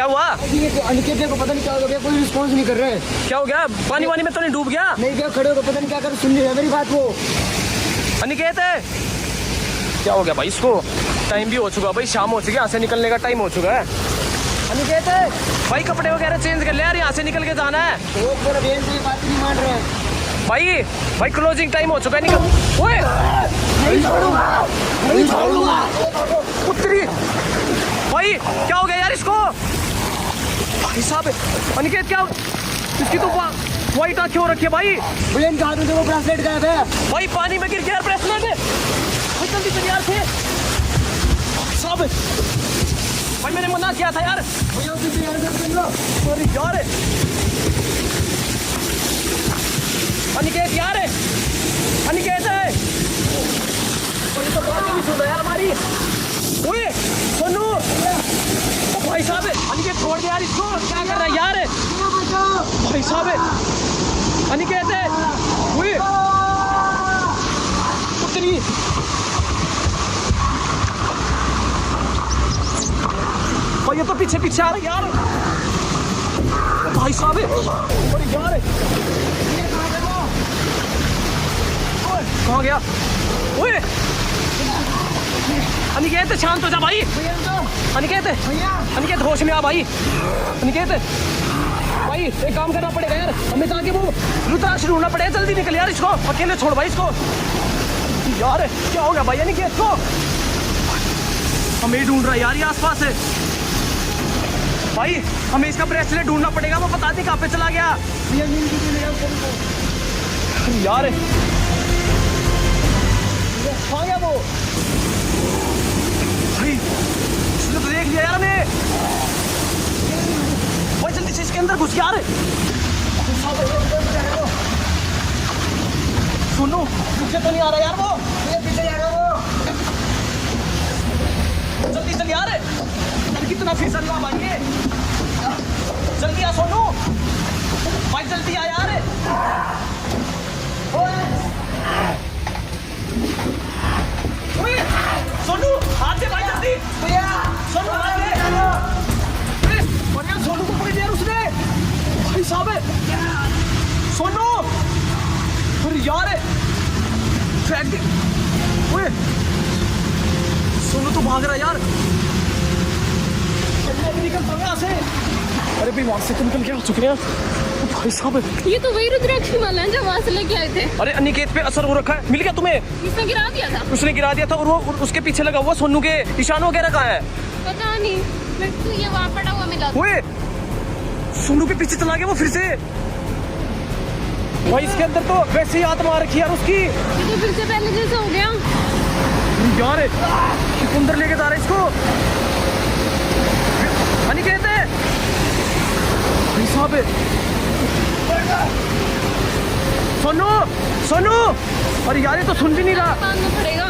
क्या हुआ? अनिकेत को पता नहीं क्या हो गया, कोई रिस्पॉन्स नहीं कर रहे। क्या हो गया? पानी वानी में तो नहीं डूब गया? नहीं क्या, खड़े होकर पता नहीं क्या कर, सुन नहीं रहा मेरी बात वो। अनिकेत है, क्या हो गया भाई इसको? टाइम भी हो चुका भाई, शाम हो चुकी है, यहाँ से निकलने का टाइम हो चुका है। अनिकेत है भाई, कपड़े वगैरह चेंज कर ले यार, यहाँ से निकल के जाना है। वो मेरा बहन की बात नहीं मान रहे हैं भाई क्लोजिंग टाइम हो चुका है, निकल। ओए नहीं छोड़ूंगा, नहीं छोड़ूंगा। उत्तरी भाई, क्या हो गया यार इसको? भाई साहब, अनिकेत क्या इसकी तो व्हाइट आंखें हो रखी है भाई। बहन के हाथ में वो ब्रेसलेट गायब है। भाई पानी में गिर गया ब्रेसलेट। भाई जल्दी चल यार से। साहब भाई मैंने मना किया था यार। सॉरी यार। अनिकेत यार, अनिकेत है, तो बात नहीं सुन रहा यार हमारी। ओए सोनू, भाई साहब अनिकेत छोड़ दे यार इसको, क्या कर रहा है यार? भाई साहब अनिकेत है, ओए उतरी। भाई ये तो पीछे पीछे आ रहा है यार। भाई साहब अरे यार, कहाँ गया? ओए अनिकेत शांत हो जा भाई। अनिकेत, अनिकेत होश में आ भाई। अनिकेत भाई एक काम करना पड़ेगा यार, हमें जाके वो रुद्राक्ष ढूंढना पड़ेगा। जल्दी निकल यार, इसको अकेले छोड़ भाई इसको। यार क्या हो गया भाई अनिकेत को? हमें ही ढूंढ रहा है यार ये आसपास है। भाई हमें इसका ब्रेसलेट ढूंढना पड़ेगा, वो पता नहीं कहाँ पे चला गया यार। आ गया वो भाई, इसने तो देख लिया यार हमें। भाई जल्दी से इसके अंदर घुस यार। सुनो मुझे तो नहीं आ रहा यार, वो पीछे जा रहा वो। जल्दी चल यार, कितना फिसल हुआ भाई ये। जल्दी आ सोनू भाई, जल्दी आ यार। सोनू हाथ से भाई, जल्दी सोनू हाथ से। सोनू को पकड़ लिया उसने भाई साहब। सोनू अरे यार फेंक दे। ओए सोनू तो भाग रहा यार। निकल यहाँ से। अरे भाई वहां से तो निकल के आ चुके हैं भाई साहब। ये तो वही रुद्राक्ष माला है जो वहां से लेके आए थे। अरे अनिकेत पे असर हो रखा है। मिल गया तुम्हें? इसने गिरा दिया था। उसने गिरा दिया था, और वो उसके पीछे लगा हुआ सोनू के निशान वगैरह कहाँ है पता नहीं, मेरे को ये वहाँ पड़ा हुआ मिला। ओए सोनू के पीछे चला गया वो फिर से। भाई इसके अंदर तो वैसे ही आत्मा आ रखी यार उसकी। ये तो फिर से पहले जैसा हो गया यार। अंदर लेके जा रहे इसको। अनिकेत है भाई साहब। सोनू सोनू, अरे यार ये तो सुन भी नहीं रहा। मानना पड़ेगा।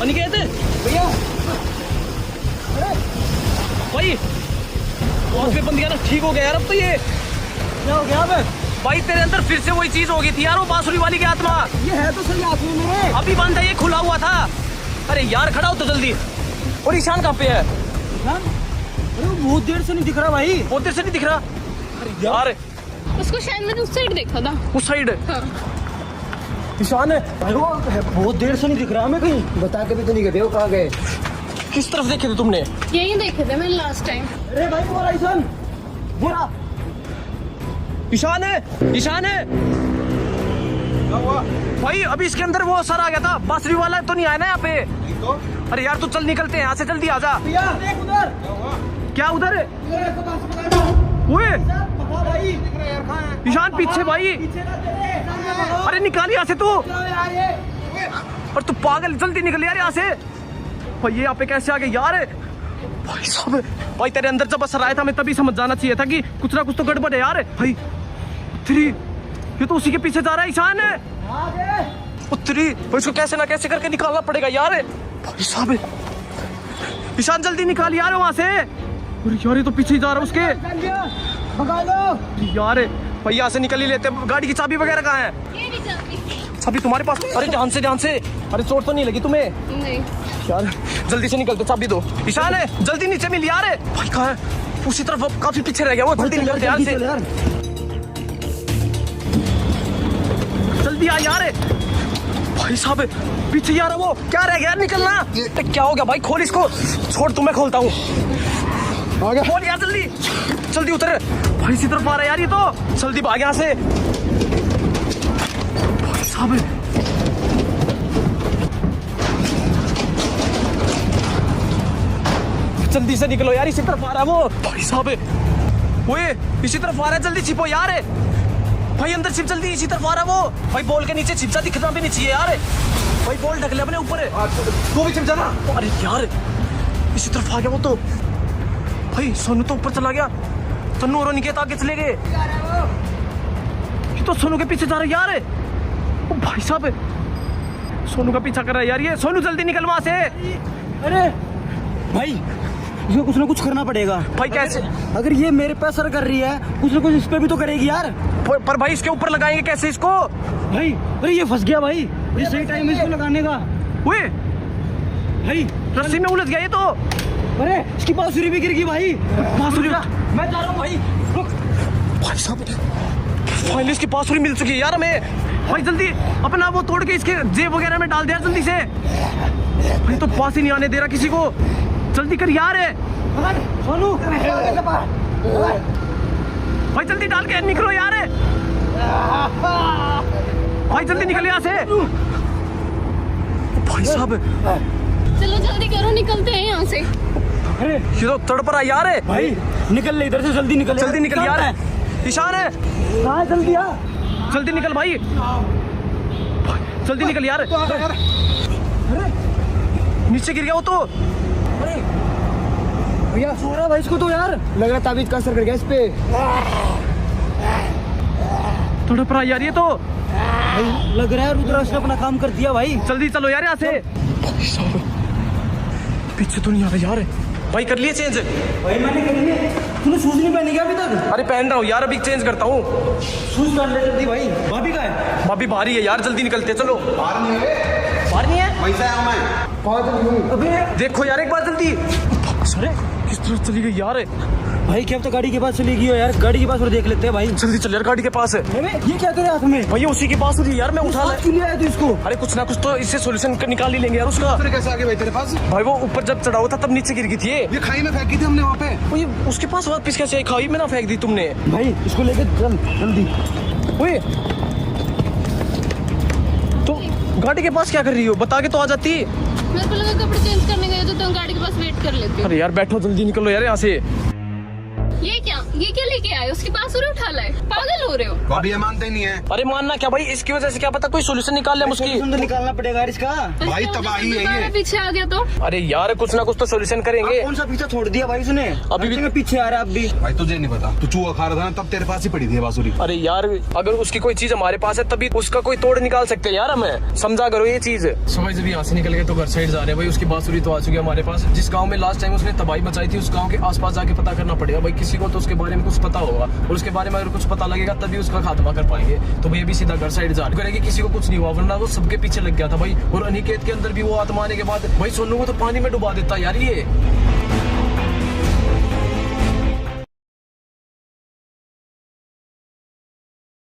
अनिकेत भैया भाई बहुत पे बंद गया ना, ठीक हो गया यार अब तो। ये क्या हो गया? भाई तेरे अंदर फिर से वही चीज हो गई थी यार, वो बांसुरी वाली की आत्मा। ये है तो सही आदमी मेरे। अभी बंद है, ये खुला हुआ था। अरे यार खड़ा हो तो जल्दी। और ईशान कहाँ पे है? अरे वो बहुत देर से नहीं दिख रहा भाई। बहुत देर से नहीं दिख रहा। अरे यार उसको शायद मैंने उस साइड देखा था। उस साइड हाँ। ईशान है भाई वो बहुत देर से नहीं दिख रहा हमें कहीं। बता के भी तो नहीं गए, वो कहाँ गए? किस तरफ देखे थे तुमने? यही देखे थे मैंने लास्ट टाइम। अरे भाई वो रहा ईशान, वो रहा। ईशान है, ईशान है भाई। अभी इसके अंदर वो सर आ गया था, बांसुरी वाला तो नहीं आया ना यहाँ पे? तो? अरे यार तू चल निकलते हैं यहाँ से, जल्दी आजा। भैया देख उधर। क्या उधर है? ईशान पीछे भाई। अरे निकाल यहाँ से तू। और तू पागल, जल्दी निकल यार यहाँ से। भाई ये यहाँ पे कैसे आ गए यार? भाई साहब भाई तेरे अंदर जब असर आया था, हमें तभी समझ जाना चाहिए था कि कुछ ना कुछ तो गड़बड़ है यार। भाई थ्री, ये तो उसी के पीछे जा रहा है ईशान है। उत्तरी इसको कैसे ना कैसे करके निकालना पड़ेगा यार। भाई साहब ईशान जल्दी निकाल यार वहां से। अरे यार ये तो पीछे ही जा रहा है उसके। भगा दो यार भाई यहाँ से निकल ही लेते हैं। गाड़ी की चाबी वगैरह कहाँ है? ये नहीं चाहती। चाबी तुम्हारे पास? अरे ध्यान से ध्यान से। अरे चोट तो नहीं लगी तुम्हें? नहीं। यार जल्दी से निकलते, चाबी दो। ईशान है जल्दी नीचे मिल यार। भाई कहाँ है? उसी तरफ अब काफी पीछे रह गया वो। जल्दी निकलते यार से। जल्दी आ यार। भाई साहब पीछे यार वो क्या रह गया? निकलना। क्या हो गया भाई? खोल इसको। छोड़ तुम्हें खोलता हूँ। खोल यार जल्दी जल्दी उतर। भाई इसी तरफ आ रहा है यार ये तो। जल्दी भाग यहाँ से। भाई साहब जल्दी से निकलो यार, इसी तरफ आ रहा है वो। भाई साहब ओए इसी तरफ आ रहा है, जल्दी छिपो यार। भाई अंदर छिप जल्दी, इसी तरफ आ रहा है वो। भाई बॉल के नीचे छिप जा, दिखना भी नहीं चाहिए यार। भाई बॉल ढक ले अपने ऊपर। तू भी छिप जा ना। अरे यार इसी तरफ आ गया वो तो। भाई सोनू तो ऊपर चला गया। तन्नू और निकेत आगे चले गए। ये तो सोनू के पीछे जा रहा है यार। ओ भाई साहब सोनू का पीछा कर रहा है यार ये। सोनू जल्दी निकल वहां से। अरे भाई इसको कुछ ना कुछ करना पड़ेगा। भाई कैसे? अगर ये मेरे पे असर कर रही है कुछ ना कुछ इस पे भी तो करेगी यार। पर भाई इसके ऊपर लगाएंगे कैसे इसको? भाई अरे ये फंस गया भाई, ये सही टाइम है इसको लगाने का। ओए भाई रस्सी में उलझ गया ये तो। अरे इसकी बांसुरी भी गिर गई भाई। बांसुरी मैं जा रहा हूँ भाई, रुक। भाई साहब फाइनली इसकी बांसुरी मिल चुकी है यार हमें। भाई जल्दी अपना वो तोड़ के इसके जेब वगैरह में डाल दिया जल्दी से। भाई तो पास ही नहीं आने दे रहा किसी को। जल्दी कर यार। सोनू भाई जल्दी डाल के निकलो यार। भाई जल्दी निकल यहाँ से। भाई साहब चलो जल्दी करो, निकलते हैं यहाँ से। अरे ये तो तड़प रहा यार। भाई निकल ले इधर से, जल्दी निकल। जल्दी निकल यार। ईशान है हाँ जल्दी आ। जल्दी निकल भाई, जल्दी निकल यार। नीचे गिर गया वो तो। भैया सो रहा भाई इसको तो यार, लग रहा ताबीज का असर कर गया इस पे। तड़प रहा यार ये तो। भाई लग रहा है रुद्राक्ष ने अपना काम कर दिया भाई। जल्दी चलो यार यहाँ से। पीछे तो नहीं आ रहा यार। भाई कर लिए चेंज? भाई मैंने कर लिए। तूने शूज नहीं पहने क्या अभी तक? अरे पहन रहा हूँ यार, अभी चेंज करता हूँ। शूज पहन ले जल्दी भाई। भाभी का है? भाभी बाहर ही है यार, जल्दी निकलते चलो। बाहर नहीं है, बाहर नहीं है? वहीं से आया हूं मैं। बहुत जल्दी। अबे देखो यार एक बार जल्दी। अरे किस तरफ चली गई यार? भाई क्या तो गाड़ी के पास चली गई हो यार, गाड़ी के पास और देख लेते हैं भाई। जल्दी चल यार, गाड़ी के पास है। ये क्या तेरे हाथ में? भाई उसी के पास हुई यार, मैं उठा क्यों ले आया तू इसको? अरे कुछ ना कुछ तो इससे सोल्यूशन निकाल ही लेंगे यार उसका। फिर कैसे आगे भाई तेरे पास? भाई वो ऊपर जब चढ़ा हुआ था तब नीचे गिर गई थी ये खाई में फेंकी थी हमने वहाँ पे। वो ये उसके पास वापस कैसे आई? खाई में ना फेंक दी तुमने? भाई इसको लेके चल जल्दी। ओए तो गाड़ी के पास क्या कर रही हो? बता के तो आ जाती। मेरे को लगा कपड़े चेंज करने गए तो तुम गाड़ी के पास वेट कर लेते हो। अरे यार बैठो, जल्दी निकलो यार यहाँ से। ये क्या लेके आए? उसकी बांसुरी उठा लाए? पागल हो रहे हो? भाभी ये मानते ही नहीं है। अरे मानना क्या भाई, इसकी वजह से क्या पता कोई सोल्यूशन निकाल ले उसकी। तो निकालना पड़ेगा यार इसका। भाई तबाही है ये। पीछे आ गया तो? अरे यार कुछ ना कुछ तो सोल्यूशन करेंगे। कौन सा पीछा छोड़ दिया भाई उसने? अभी भी मैं पीछे आ रहा है अब भी। भाई तुझे नहीं पता, तू चूहा खा रहा था ना तब तेरे पास ही पड़ी थी ये बांसुरी। अरे यार अगर उसकी कोई चीज हमारे पास है तभी उसका कोई तोड़ निकाल सकते हैं यार, हमें समझा करो ये चीज। सुबह जब यहाँ से निकल गए तो घर साइड जा रहे हैं भाई, उसकी बांसुरी तो आ चुकी है हमारे पास। जिस गांव में लास्ट टाइम उसने तबाही मचाई थी उस गांव के आसपास जाके पता करना पड़ेगा भाई, किसी को तो उसके बारे में कुछ पता होगा और उसके बारे में अगर कुछ पता लगेगा तभी उसका खात्मा कर पाएंगे। तो भैया भी सीधा घर साइड जा करेंगे, किसी को कुछ नहीं हुआ वरना वो सबके पीछे लग गया था भाई। और अनिकेत के अंदर भी वो आत्मा आने के बाद भाई सोनू को तो पानी में डुबा देता यार ये।